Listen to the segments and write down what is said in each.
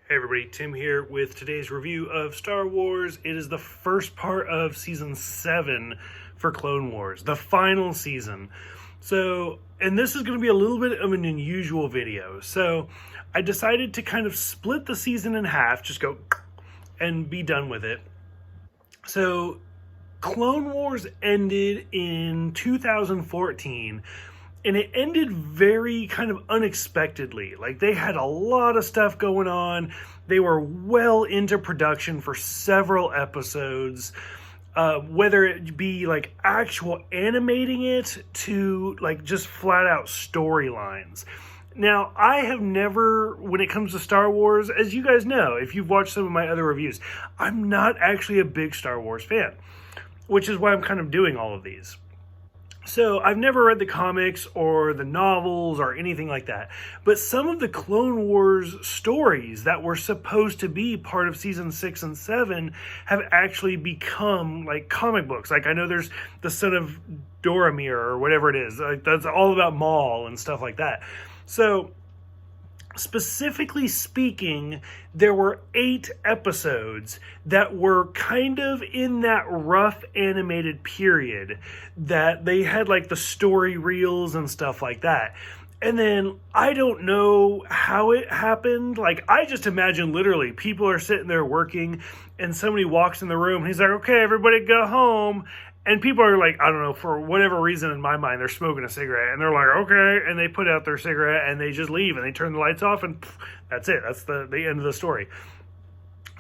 Hey everybody, Tim here with today's review of Star Wars. It is the first part of Season 7 for Clone Wars, the final season. And this is going to be a little bit of an unusual video. So, I decided to kind of split the season in half, just go and be done with it. So, Clone Wars ended in 2014. And it ended very kind of unexpectedly. Like, they had a lot of stuff going on. They were well into production for several episodes. Whether it be like actual animating it to like just flat out storylines. Now, I have never, when it comes to Star Wars, as you guys know, if you've watched some of my other reviews, I'm not actually a big Star Wars fan, which is why I'm kind of doing all of these. So, I've never read the comics or the novels or anything like that. But some of the Clone Wars stories that were supposed to be part of Season 6 and 7 have actually become, like, comic books. Like, I know there's the Son of Doramir or whatever it is. Like, that's all about Maul and stuff like that. So, specifically speaking, there were 8 episodes that were kind of in that rough animated period that they had like the story reels and stuff like that. And then I don't know how it happened. Like, I just imagine literally people are sitting there working and somebody walks in the room and he's like, okay, everybody go home. And people are like, I don't know, for whatever reason in my mind, they're smoking a cigarette. And they're like, okay. And they put out their cigarette and they just leave. And they turn the lights off and that's it. That's the end of the story.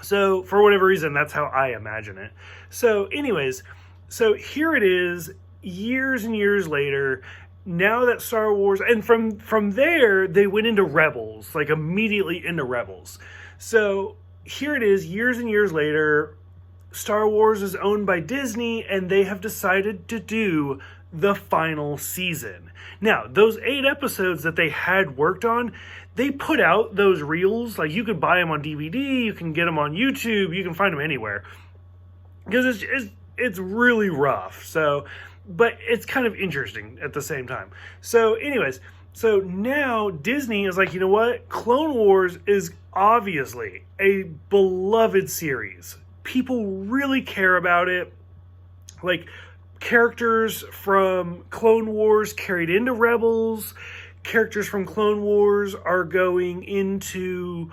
So, for whatever reason, that's how I imagine it. So, anyways, so here it is, years and years later. Now that Star Wars... And from there, they went into Rebels. Like, immediately into Rebels. So, here it is, years and years later. Star Wars is owned by Disney, and they have decided to do the final season. Now, those 8 episodes that they had worked on, they put out those reels. Like, you could buy them on DVD, you can get them on YouTube, you can find them anywhere. Because it's really rough. So, but it's kind of interesting at the same time. So, anyways, so now Disney is like, you know what? Clone Wars is obviously a beloved series. People really care about it. Like, characters from Clone Wars carried into Rebels. Characters from Clone Wars are going into...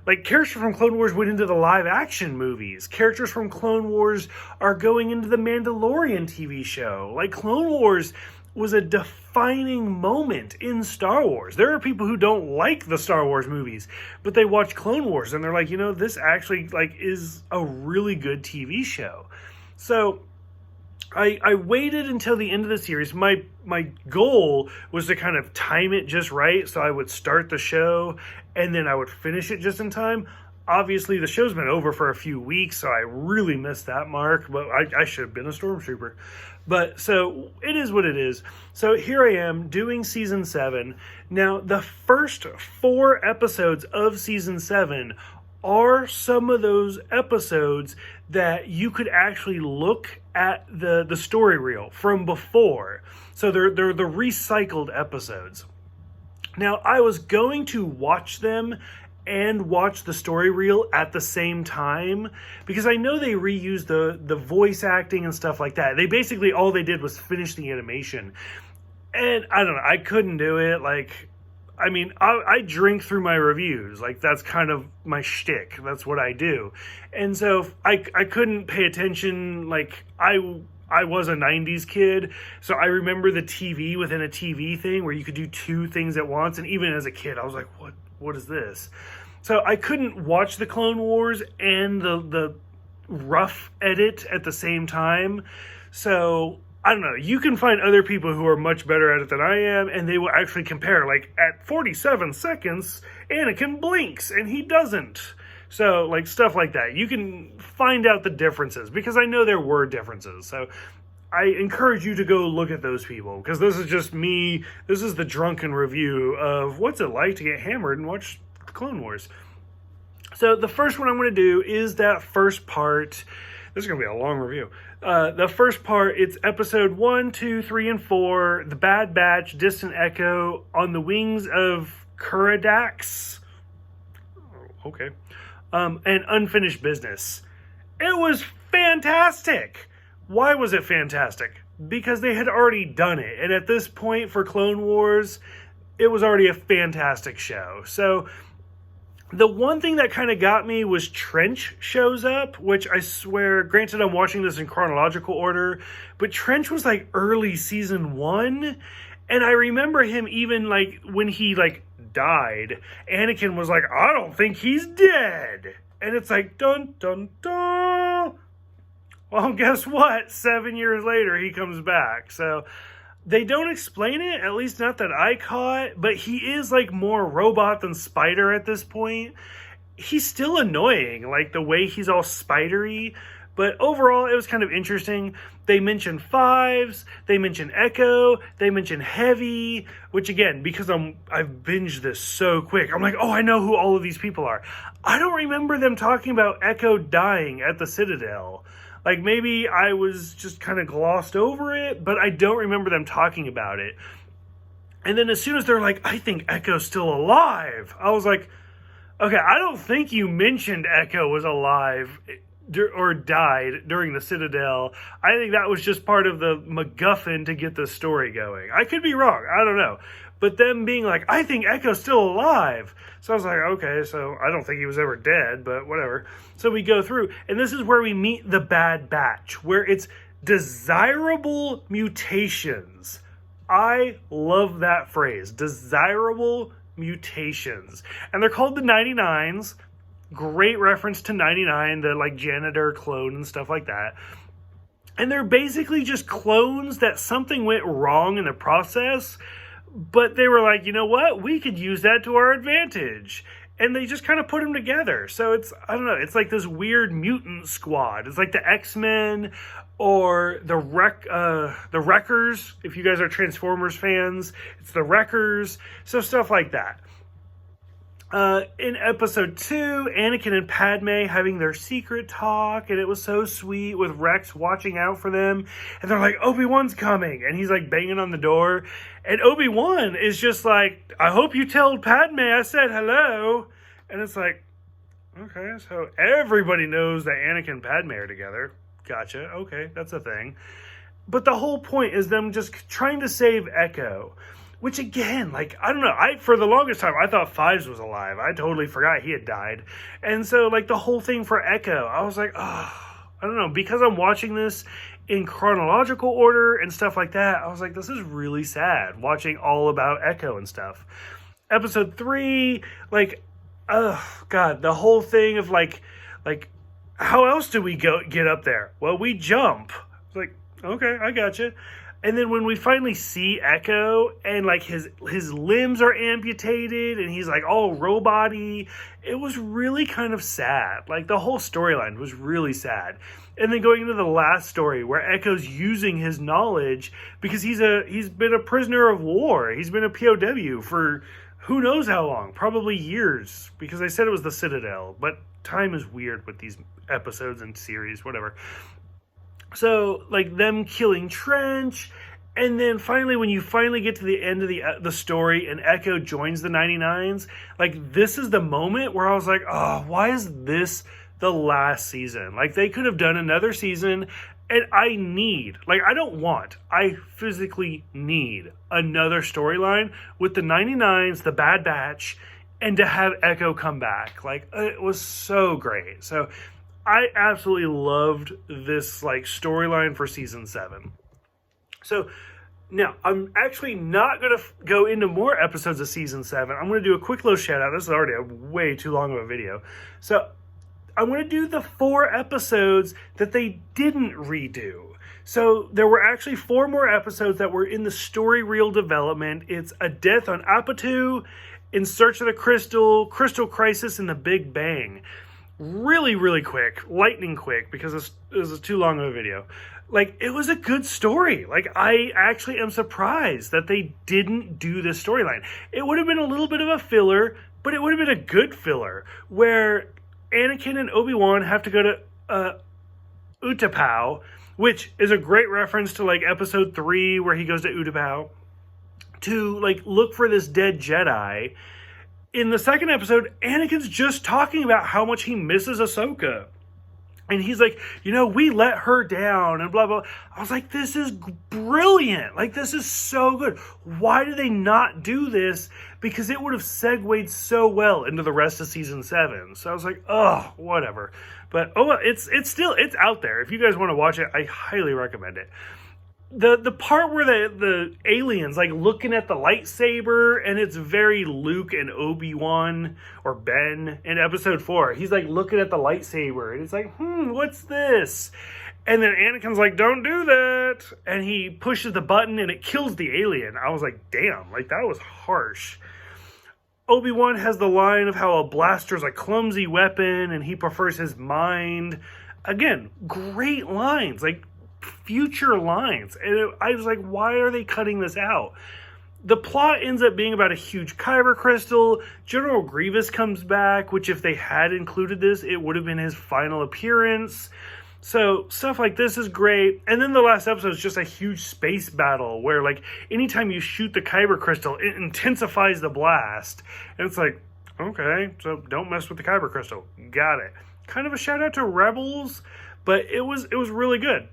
Like, characters from Clone Wars went into the live-action movies. Characters from Clone Wars are going into the Mandalorian TV show. Like, Clone Wars was a defining moment in Star Wars. There are people who don't like the Star Wars movies, but they watch Clone Wars and they're like, you know, this actually like is a really good TV show. So I waited until the end of the series. My goal was to kind of time it just right, so I would start the show and then I would finish it just in time. Obviously, the show's been over for a few weeks, so I really missed that mark, but I should have been a stormtrooper. But, so, it is what it is. So, here I am, doing Season 7. Now, the first 4 episodes of Season 7 are some of those episodes that you could actually look at the story reel from before. So, they're the recycled episodes. Now, I was going to watch them and watch the story reel at the same time, because I know they reused the voice acting and stuff like that. They basically, all they did was finish the animation. And I don't know, I couldn't do it. Like, I mean, I drink through my reviews. Like, that's kind of my shtick. That's what I do. And so I couldn't pay attention. Like, I was a 90s kid, so I remember the TV within a TV thing where you could do 2 things at once. And even as a kid, I was like, what is this? So I couldn't watch the Clone Wars and the rough edit at the same time. So I don't know. You can find other people who are much better at it than I am, and they will actually compare. Like, at 47 seconds, Anakin blinks and he doesn't. So, like, stuff like that. You can find out the differences, because I know there were differences. So I encourage you to go look at those people, because this is just me. This is the drunken review of what's it like to get hammered and watch Clone Wars. So the first one I'm going to do is that first part. This is going to be a long review. The first part, it's episode 1, 2, 3, and 4, The Bad Batch, Distant Echo, On the Wings of Keeradaks. okay. And Unfinished Business. It was fantastic. Why was it fantastic? Because they had already done it. And at this point for Clone Wars, it was already a fantastic show. So the one thing that kind of got me was Trench shows up, which I swear, granted I'm watching this in chronological order, but Trench was like early season 1. And I remember him even like when he like died, Anakin was like, I don't think he's dead. And it's like, dun, dun, dun. Well, guess what? 7 years later, he comes back. So they don't explain it, at least not that I caught, but he is like more robot than spider at this point. He's still annoying, like the way he's all spidery. But overall, it was kind of interesting. They mention Fives, they mention Echo, they mention Heavy, which again, because I've binged this so quick, I'm like, oh, I know who all of these people are. I don't remember them talking about Echo dying at the Citadel. Like, maybe I was just kind of glossed over it, but I don't remember them talking about it. And then as soon as they're like, I think Echo's still alive, I was like, okay, I don't think you mentioned Echo was alive or died during the Citadel. I think that was just part of the MacGuffin to get the story going. I could be wrong. I don't know. But them being like, I think Echo's still alive. So I was like, okay, so I don't think he was ever dead, but whatever. So we go through, and this is where we meet the Bad Batch, where it's desirable mutations. I love that phrase, desirable mutations. And they're called the 99s. Great reference to 99, the like janitor clone and stuff like that. And they're basically just clones that something went wrong in the process, but they were like, you know what? We could use that to our advantage. And they just kind of put them together. So it's, I don't know, it's like this weird mutant squad. It's like the X-Men or the Wreckers. If you guys are Transformers fans, it's the Wreckers. So stuff like that. In episode 2, Anakin and Padme having their secret talk, and it was so sweet with Rex watching out for them, and they're like, Obi-Wan's coming, and he's like banging on the door, and Obi-Wan is just like, I hope you told Padme I said hello, and it's like, okay, so everybody knows that Anakin and Padme are together. Gotcha, okay, that's a thing. But the whole point is them just trying to save Echo. Which again, like, I don't know, for the longest time, I thought Fives was alive. I totally forgot he had died. And so, like, the whole thing for Echo, I was like, oh, I don't know, because I'm watching this in chronological order and stuff like that, I was like, this is really sad, watching all about Echo and stuff. Episode 3, like, oh, God, the whole thing of, like, how else do we get up there? Well, we jump. It's like, okay, I gotcha. And then when we finally see Echo and like his limbs are amputated and he's like all robot-y, it was really kind of sad. Like the whole storyline was really sad. And then going into the last story where Echo's using his knowledge because he's been a prisoner of war. He's been a POW for who knows how long, probably years, because they said it was the Citadel, but time is weird with these episodes and series, whatever. So, like, them killing Trench, and then finally, when you finally get to the end of the story and Echo joins the 99s, like, this is the moment where I was like, oh, why is this the last season? Like, they could have done another season, and I physically need another storyline with the 99s, the Bad Batch, and to have Echo come back. Like, it was so great. So I absolutely loved this like storyline for season 7. So now I'm actually not going to go into more episodes of season 7. I'm going to do a quick little shout out. This is already a way too long of a video. So I'm going to do the 4 episodes that they didn't redo. So there were actually 4 more episodes that were in the story reel development. It's A Death on Apatu, In Search of the Crystal, Crystal Crusis, and The Big Bang. Really, really quick, lightning quick, because it was too long of a video. Like, it was a good story. Like, I actually am surprised that they didn't do this storyline. It would have been a little bit of a filler, but it would have been a good filler, where Anakin and Obi-Wan have to go to Utapau, which is a great reference to, like, episode 3, where he goes to Utapau, to, like, look for this dead Jedi. in the second episode, Anakin's just talking about how much he misses Ahsoka. And he's like, we let her down and blah, blah. I was like, this is brilliant. Like, this is so good. Why do they not do this? Because it would have segued so well into the rest of season 7. So I was like, oh, whatever. But, it's out there. If you guys want to watch it, I highly recommend it. The part where the aliens like looking at the lightsaber, and it's very Luke and Obi-Wan or Ben in episode 4. He's like looking at the lightsaber and it's like, what's this? And then Anakin's like, don't do that. And he pushes the button and it kills the alien. I was like, damn, like that was harsh. Obi-Wan has the line of how a blaster's a clumsy weapon and he prefers his mind. Again, great lines. Like, future lines. And I was like, why are they cutting this out? The plot ends up being about a huge kyber crystal. General Grievous comes back, which if they had included this, it would have been his final appearance. So stuff like this is great. And then the last episode is just a huge space battle where like anytime you shoot the kyber crystal, it intensifies the blast. And it's like, okay, so don't mess with the kyber crystal. Got it. Kind of a shout out to Rebels, but it was really good.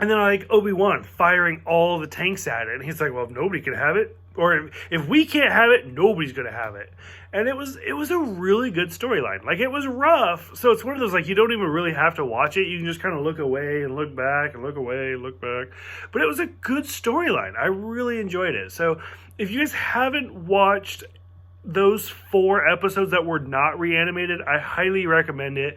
And then like Obi-Wan firing all the tanks at it. And he's like, well, if nobody can have it, or if we can't have it, nobody's going to have it. And it was a really good storyline. Like, it was rough. So it's one of those, like, you don't even really have to watch it. You can just kind of look away and look back and look away and look back. But it was a good storyline. I really enjoyed it. So if you guys haven't watched those 4 episodes that were not reanimated, I highly recommend it.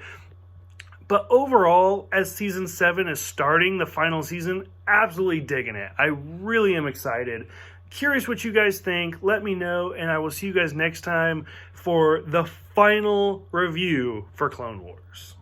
But overall, as season 7 is starting, the final season, absolutely digging it. I really am excited. Curious what you guys think. Let me know, and I will see you guys next time for the final review for Clone Wars.